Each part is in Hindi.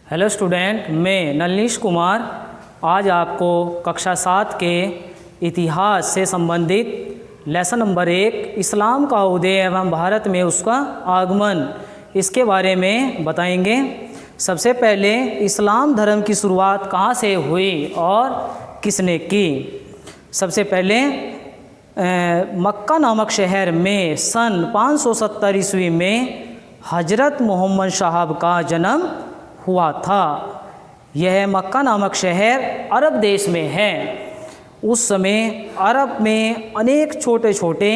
हेलो स्टूडेंट, मैं नलनीश कुमार आज आपको कक्षा 7 के इतिहास से संबंधित लेसन नंबर 1 इस्लाम का उदय एवं भारत में उसका आगमन इसके बारे में बताएंगे। सबसे पहले इस्लाम धर्म की शुरुआत कहाँ से हुई और किसने की। सबसे पहले मक्का नामक शहर में सन 570 ईस्वी में हजरत मोहम्मद साहब का जन्म हुआ था। यह मक्का नामक शहर अरब देश में है। उस समय अरब में अनेक छोटे छोटे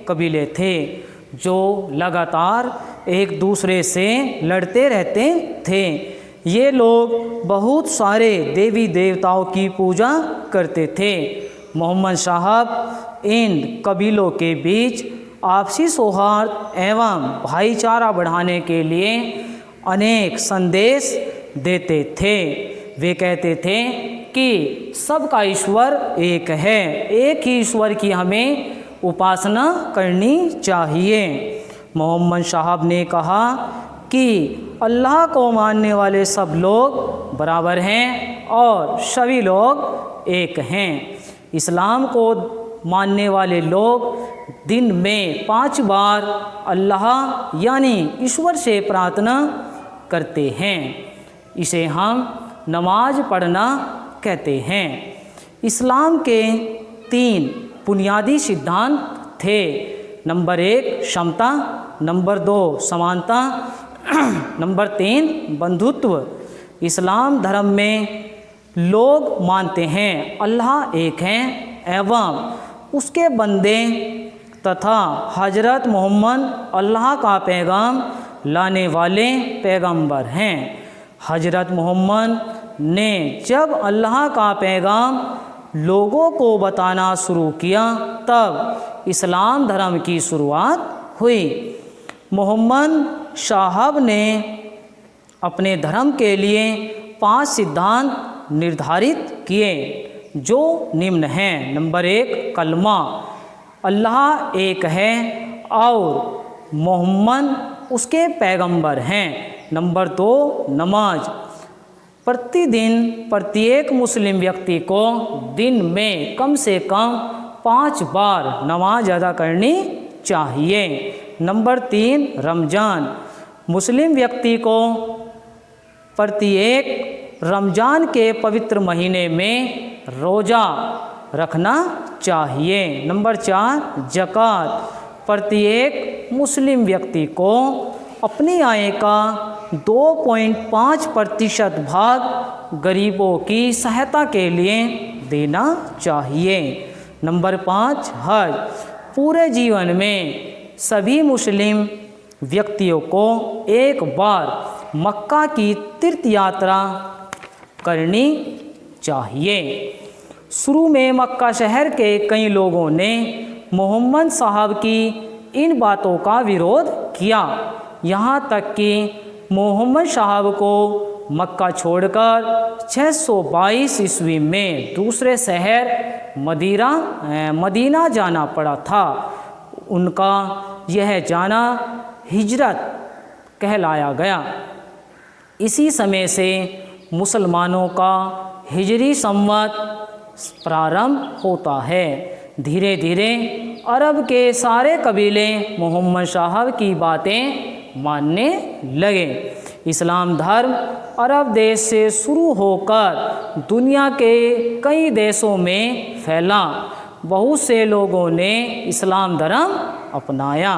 कबीले थे जो लगातार एक दूसरे से लड़ते रहते थे। ये लोग बहुत सारे देवी देवताओं की पूजा करते थे। मोहम्मद साहब इन कबीलों के बीच आपसी सौहार्द एवं भाईचारा बढ़ाने के लिए अनेक संदेश देते थे। वे कहते थे कि सबका ईश्वर एक है, एक ही ईश्वर की हमें उपासना करनी चाहिए। मोहम्मद साहब ने कहा कि अल्लाह को मानने वाले सब लोग बराबर हैं और सभी लोग एक हैं। इस्लाम को मानने वाले लोग दिन में 5 बार अल्लाह यानी ईश्वर से प्रार्थना करते हैं। इसे हम नमाज पढ़ना कहते हैं। इस्लाम के 3 बुनियादी सिद्धांत थे। नंबर 1 समता, नंबर 2 समानता, नंबर 3 बंधुत्व। इस्लाम धर्म में लोग मानते हैं अल्लाह एक है एवं उसके बंदे तथा हजरत मोहम्मद अल्लाह का पैगाम लाने वाले पैगंबर हैं। हजरत मोहम्मद ने जब अल्लाह का पैगाम लोगों को बताना शुरू किया तब इस्लाम धर्म की शुरुआत हुई। मोहम्मद साहब ने अपने धर्म के लिए 5 सिद्धांत निर्धारित किए जो निम्न हैं। नंबर 1 कलमा, अल्लाह एक है और मोहम्मद उसके पैगंबर हैं। नंबर 2 नमाज, प्रतिदिन प्रत्येक मुस्लिम व्यक्ति को दिन में कम से कम 5 बार नमाज अदा करनी चाहिए। नंबर 3 रमज़ान, मुस्लिम व्यक्ति को प्रत्येक रमज़ान के पवित्र महीने में रोज़ा रखना चाहिए। नंबर 4 ज़कात, प्रत्येक मुस्लिम व्यक्ति को अपनी आय का 2.5% भाग गरीबों की सहायता के लिए देना चाहिए। नंबर 5 हज, पूरे जीवन में सभी मुस्लिम व्यक्तियों को एक बार मक्का की तीर्थ यात्रा करनी चाहिए। शुरू में मक्का शहर के कई लोगों ने मोहम्मद साहब की इन बातों का विरोध किया, यहाँ तक कि मोहम्मद साहब को मक्का छोड़कर 622 ईस्वी में दूसरे शहर मदीना जाना पड़ा था। उनका यह जाना हिजरत कहलाया गया। इसी समय से मुसलमानों का हिजरी संवत प्रारंभ होता है। धीरे धीरे अरब के सारे कबीले मोहम्मद साहब की बातें मानने लगे। इस्लाम धर्म अरब देश से शुरू होकर दुनिया के कई देशों में फैला। बहुत से लोगों ने इस्लाम धर्म अपनाया।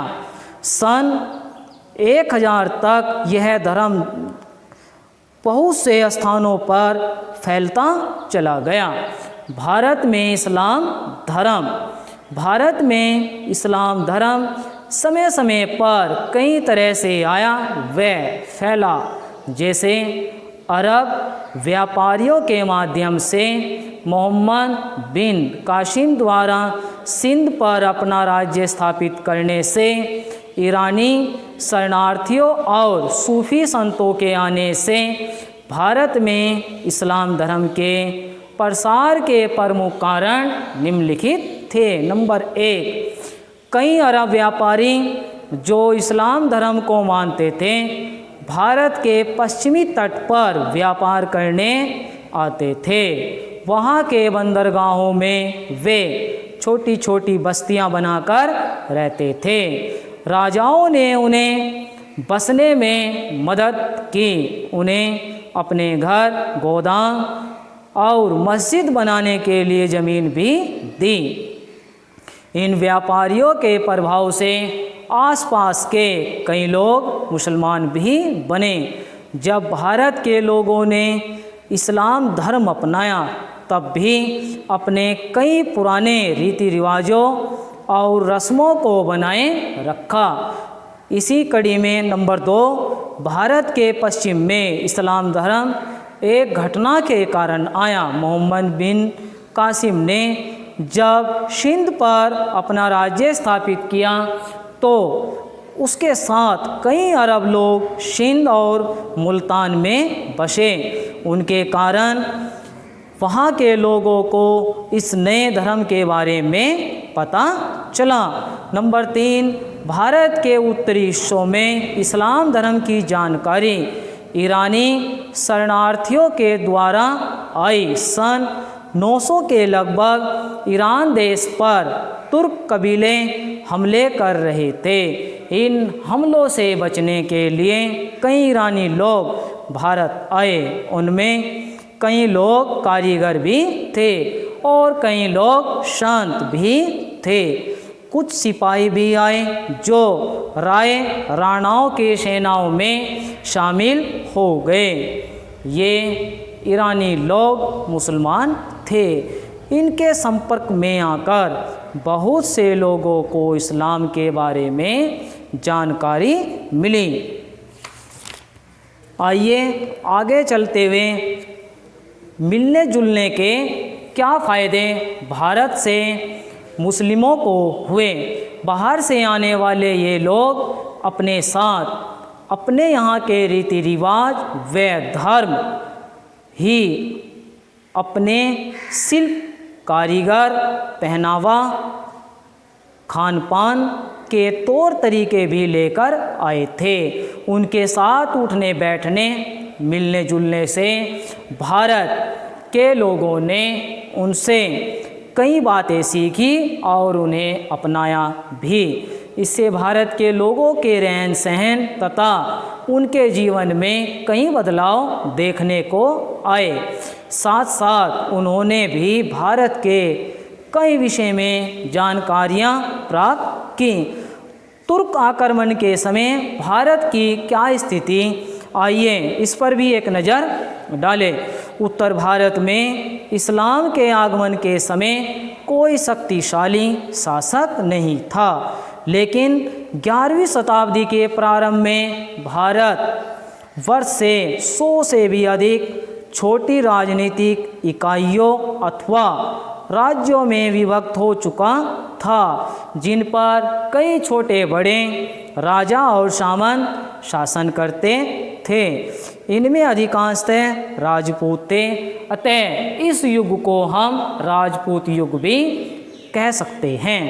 सन 1000 तक यह धर्म बहुत से स्थानों पर फैलता चला गया। भारत में इस्लाम धर्म समय समय पर कई तरह से आया व फैला। जैसे अरब व्यापारियों के माध्यम से मोहम्मद बिन कासिम द्वारा सिंध पर अपना राज्य स्थापित करने से, ईरानी शरणार्थियों और सूफी संतों के आने से भारत में इस्लाम धर्म के प्रसार के प्रमुख कारण निम्नलिखित थे। नंबर 1 कई अरब व्यापारी जो इस्लाम धर्म को मानते थे भारत के पश्चिमी तट पर व्यापार करने आते थे। वहाँ के बंदरगाहों में वे छोटी छोटी बस्तियाँ बनाकर रहते थे। राजाओं ने उन्हें बसने में मदद की, उन्हें अपने घर, गोदाम और मस्जिद बनाने के लिए ज़मीन भी दी। इन व्यापारियों के प्रभाव से आसपास के कई लोग मुसलमान भी बने। जब भारत के लोगों ने इस्लाम धर्म अपनाया तब भी अपने कई पुराने रीति रिवाजों और रस्मों को बनाए रखा। इसी कड़ी में नंबर 2, भारत के पश्चिम में इस्लाम धर्म एक घटना के कारण आया। मोहम्मद बिन कासिम ने जब सिंध पर अपना राज्य स्थापित किया तो उसके साथ कई अरब लोग सिंध और मुल्तान में बसे। उनके कारण वहाँ के लोगों को इस नए धर्म के बारे में पता चला। नंबर 3, भारत के उत्तरी हिस्सों में इस्लाम धर्म की जानकारी ईरानी शरणार्थियों के द्वारा आई। सन 900 के लगभग ईरान देश पर तुर्क कबीले हमले कर रहे थे। इन हमलों से बचने के लिए कई ईरानी लोग भारत आए। उनमें कई लोग कारीगर भी थे और कई लोग शांत भी थे। कुछ सिपाही भी आए जो राय राणाओं की सेनाओं में शामिल हो गए। ये ईरानी लोग मुसलमान थे। इनके संपर्क में आकर बहुत से लोगों को इस्लाम के बारे में जानकारी मिली। आइए आगे चलते हुए मिलने जुलने के क्या फ़ायदे भारत से मुस्लिमों को हुए। बाहर से आने वाले ये लोग अपने साथ अपने यहाँ के रीति रिवाज व धर्म ही अपने शिल्प, कारीगर, पहनावा, खान पान के तौर तरीके भी लेकर आए थे। उनके साथ उठने बैठने मिलने जुलने से भारत के लोगों ने उनसे कई बातें सीखी और उन्हें अपनाया भी। इससे भारत के लोगों के रहन सहन तथा उनके जीवन में कई बदलाव देखने को आए। साथ साथ उन्होंने भी भारत के कई विषय में जानकारियाँ प्राप्त की। तुर्क आक्रमण के समय भारत की क्या स्थिति, आइए इस पर भी एक नज़र डालें। उत्तर भारत में इस्लाम के आगमन के समय कोई शक्तिशाली शासक नहीं था, लेकिन 11वीं शताब्दी के प्रारंभ में भारत वर्ष से 100 से भी अधिक छोटी राजनीतिक इकाइयों अथवा राज्यों में विभक्त हो चुका था, जिन पर कई छोटे बड़े राजा और सामंत शासन करते थे। इनमें अधिकांशतः राजपूत थे। अतः इस युग को हम राजपूत युग भी कह सकते हैं।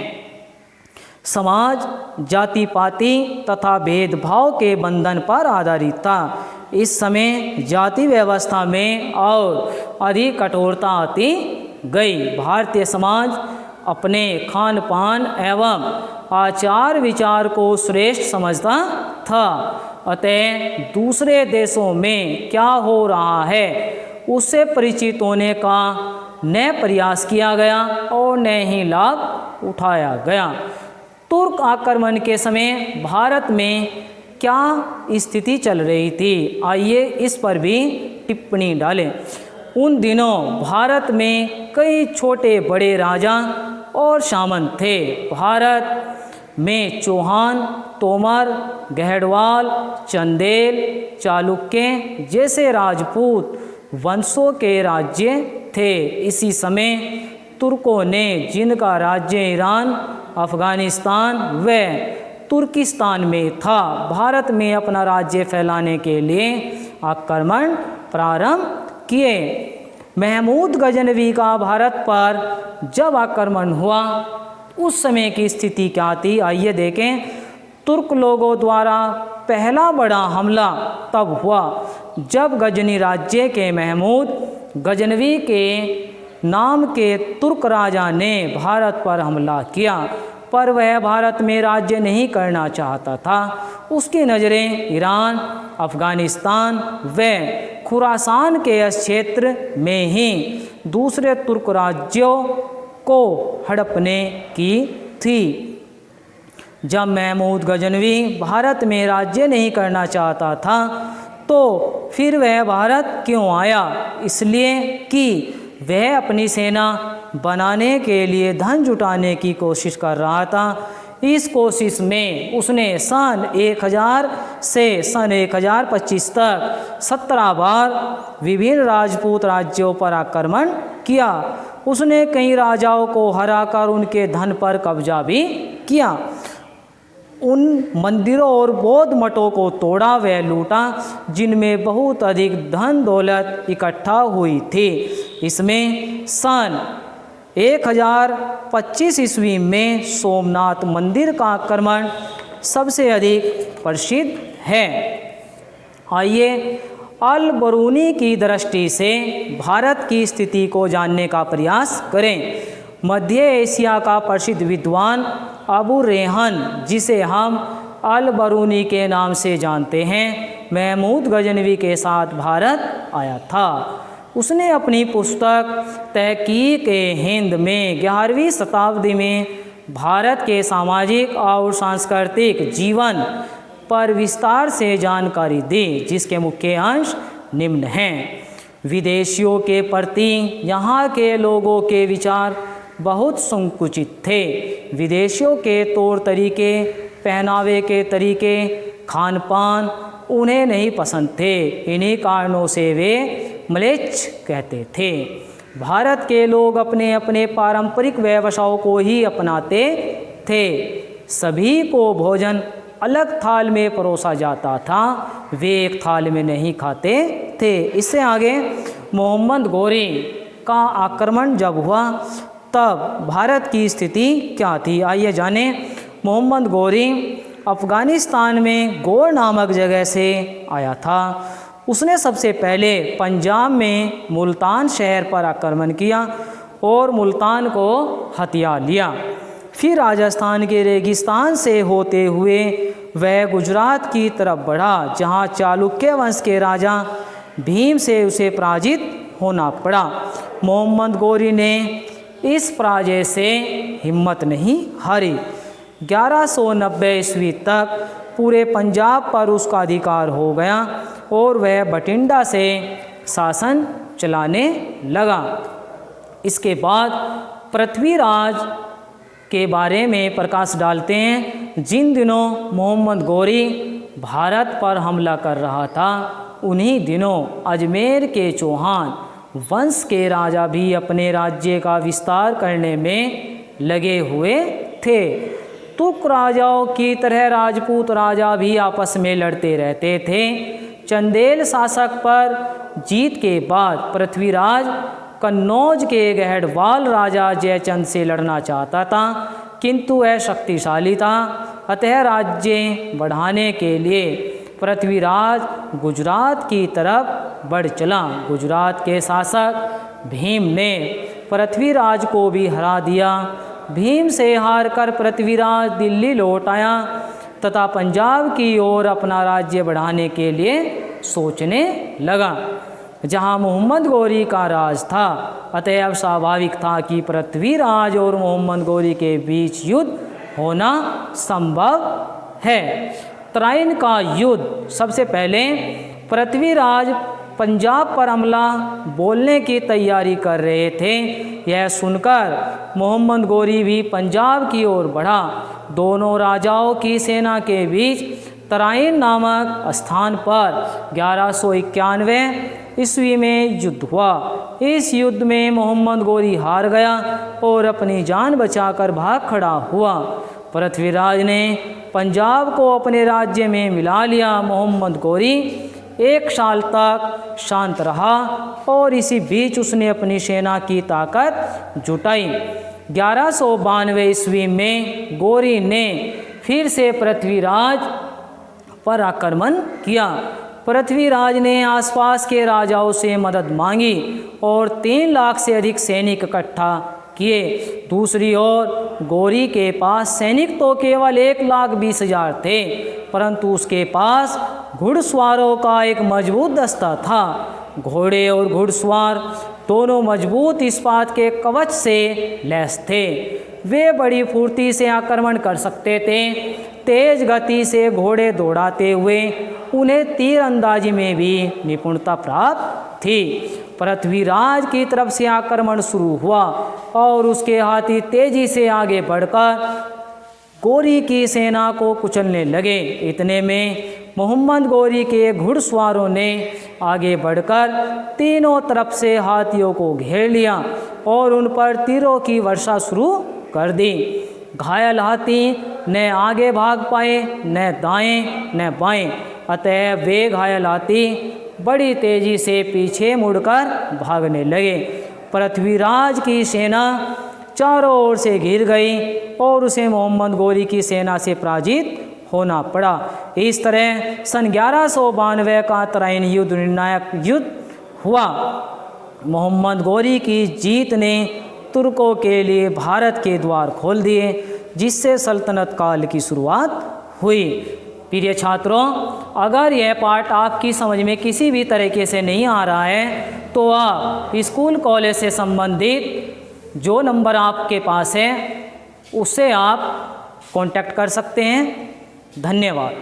समाज जाति पाति तथा भेदभाव के बंधन पर आधारित था। इस समय जाति व्यवस्था में और अधिक कठोरता आती गई। भारतीय समाज अपने खान पान एवं आचार विचार को श्रेष्ठ समझता था। अतः दूसरे देशों में क्या हो रहा है उससे परिचित होने का न प्रयास किया गया और न ही लाभ उठाया गया। तुर्क आक्रमण के समय भारत में क्या स्थिति चल रही थी, आइए इस पर भी टिप्पणी डालें। उन दिनों भारत में कई छोटे बड़े राजा और सामंत थे। भारत में चौहान, तोमर, गहड़वाल, चंदेल, चालुक्य जैसे राजपूत वंशों के राज्य थे। इसी समय तुर्कों ने, जिनका राज्य ईरान, अफ़गानिस्तान व तुर्किस्तान में था, भारत में अपना राज्य फैलाने के लिए आक्रमण प्रारंभ किए। महमूद गजनवी का भारत पर जब आक्रमण हुआ उस समय की स्थिति क्या थी, आइए देखें। तुर्क लोगों द्वारा पहला बड़ा हमला तब हुआ जब गजनी राज्य के महमूद गजनवी के नाम के तुर्क राजा ने भारत पर हमला किया, पर वह भारत में राज्य नहीं करना चाहता था। उसकी नज़रें ईरान, अफ़गानिस्तान व खुरासान के इस क्षेत्र में ही दूसरे तुर्क राज्यों को हड़पने की थी। जब महमूद गजनवी भारत में राज्य नहीं करना चाहता था तो फिर वह भारत क्यों आया? इसलिए कि वह अपनी सेना बनाने के लिए धन जुटाने की कोशिश कर रहा था। इस कोशिश में उसने सन 1000 से सन 1025 तक 17 बार विभिन्न राजपूत राज्यों पर आक्रमण किया। उसने कई राजाओं को हराकर उनके धन पर कब्जा भी किया। उन मंदिरों और बौद्ध मठों को तोड़ा व लूटा जिनमें बहुत अधिक धन दौलत इकट्ठा हुई थी। इसमें सन 1025 ईस्वी में सोमनाथ मंदिर का आक्रमण सबसे अधिक प्रसिद्ध है। आइए अल बरूनी की दृष्टि से भारत की स्थिति को जानने का प्रयास करें। मध्य एशिया का प्रसिद्ध विद्वान अबू रेहन, जिसे हम अल बरूनी के नाम से जानते हैं, महमूद गजनवी के साथ भारत आया था। उसने अपनी पुस्तक तहकीक-ए-हिंद में 11वीं शताब्दी में भारत के सामाजिक और सांस्कृतिक जीवन पर विस्तार से जानकारी दी, जिसके मुख्य अंश निम्न हैं। विदेशियों के प्रति यहाँ के लोगों के विचार बहुत संकुचित थे। विदेशियों के तौर तरीके, पहनावे के तरीके, खान पान उन्हें नहीं पसंद थे। इन्हीं कारणों से वे म्लेच्छ कहते थे। भारत के लोग अपने अपने पारंपरिक व्यवसायों को ही अपनाते थे। सभी को भोजन अलग थाल में परोसा जाता था, वे एक थाल में नहीं खाते थे। इससे आगे मोहम्मद गौरी का आक्रमण जब हुआ तब भारत की स्थिति क्या थी, आइए जानें। मोहम्मद गौरी अफ़गानिस्तान में गौर नामक जगह से आया था। उसने सबसे पहले पंजाब में मुल्तान शहर पर आक्रमण किया और मुल्तान को हथिया लिया। फिर राजस्थान के रेगिस्तान से होते हुए वह गुजरात की तरफ बढ़ा, जहां चालुक्य वंश के राजा भीम से उसे पराजित होना पड़ा। मोहम्मद गौरी ने इस पराजय से हिम्मत नहीं हारी। 1190 ईस्वी तक पूरे पंजाब पर उसका अधिकार हो गया और वह बठिंडा से शासन चलाने लगा। इसके बाद पृथ्वीराज के बारे में प्रकाश डालते हैं। जिन दिनों मोहम्मद गौरी भारत पर हमला कर रहा था, उन्हीं दिनों अजमेर के चौहान वंश के राजा भी अपने राज्य का विस्तार करने में लगे हुए थे। तुर्क राजाओं की तरह राजपूत राजा भी आपस में लड़ते रहते थे। चंदेल शासक पर जीत के बाद पृथ्वीराज कन्नौज के गहड़वाल राजा जयचंद से लड़ना चाहता था, किंतु वह शक्तिशाली था। अतः राज्य बढ़ाने के लिए पृथ्वीराज गुजरात की तरफ बढ़ चला। गुजरात के शासक भीम ने पृथ्वीराज को भी हरा दिया। भीम से हारकर पृथ्वीराज दिल्ली लौट आया तथा पंजाब की ओर अपना राज्य बढ़ाने के लिए सोचने लगा, जहां मोहम्मद गौरी का राज था। अतएव स्वाभाविक था कि पृथ्वीराज और मोहम्मद गौरी के बीच युद्ध होना संभव है। तराइन का युद्ध। सबसे पहले पृथ्वीराज पंजाब पर हमला बोलने की तैयारी कर रहे थे। यह सुनकर मोहम्मद गौरी भी पंजाब की ओर बढ़ा। दोनों राजाओं की सेना के बीच तराइन नामक स्थान पर 1191 ईस्वी में युद्ध हुआ। इस युद्ध में मोहम्मद गौरी हार गया और अपनी जान बचाकर भाग खड़ा हुआ। पृथ्वीराज ने पंजाब को अपने राज्य में मिला लिया। मोहम्मद गौरी 1 साल तक शांत रहा और इसी बीच उसने अपनी सेना की ताकत जुटाई। 1192 ईस्वी में गौरी ने फिर से पृथ्वीराज पर आक्रमण किया। पृथ्वीराज ने आसपास के राजाओं से मदद मांगी और 3 लाख से अधिक सैनिक इकट्ठा किए। दूसरी ओर गौरी के पास सैनिक तो केवल 1,20,000 थे, परंतु उसके पास घुड़सवारों का एक मजबूत दस्ता था। घोड़े और घुड़सवार दोनों मजबूत इस्पात के कवच से लैस थे। वे बड़ी फुर्ती से आक्रमण कर सकते थे। तेज गति से घोड़े दौड़ाते हुए उन्हें तीरंदाजी में भी निपुणता प्राप्त थी। पृथ्वीराज की तरफ से आक्रमण शुरू हुआ और उसके हाथी तेजी से आगे बढ़कर गौरी की सेना को कुचलने लगे। इतने में मोहम्मद गौरी के घुड़सवारों ने आगे बढ़कर तीनों तरफ से हाथियों को घेर लिया और उन पर तीरों की वर्षा शुरू कर दी। घायल हाथी न आगे भाग पाए, न दाएं न बाएं, अतः वे घायल हाथी बड़ी तेजी से पीछे मुड़कर भागने लगे। पृथ्वीराज की सेना चारों ओर से घिर गई और उसे मोहम्मद गौरी की सेना से पराजित होना पड़ा। इस तरह सन 1192 का तराइन युद्ध निर्णायक युद्ध हुआ। मोहम्मद गौरी की जीत ने तुर्कों के लिए भारत के द्वार खोल दिए, जिससे सल्तनत काल की शुरुआत हुई। प्रिय छात्रों, अगर यह पाठ आपकी समझ में किसी भी तरीके से नहीं आ रहा है तो आप स्कूल कॉलेज से संबंधित जो नंबर आपके पास है उससे आप कांटेक्ट कर सकते हैं। धन्यवाद।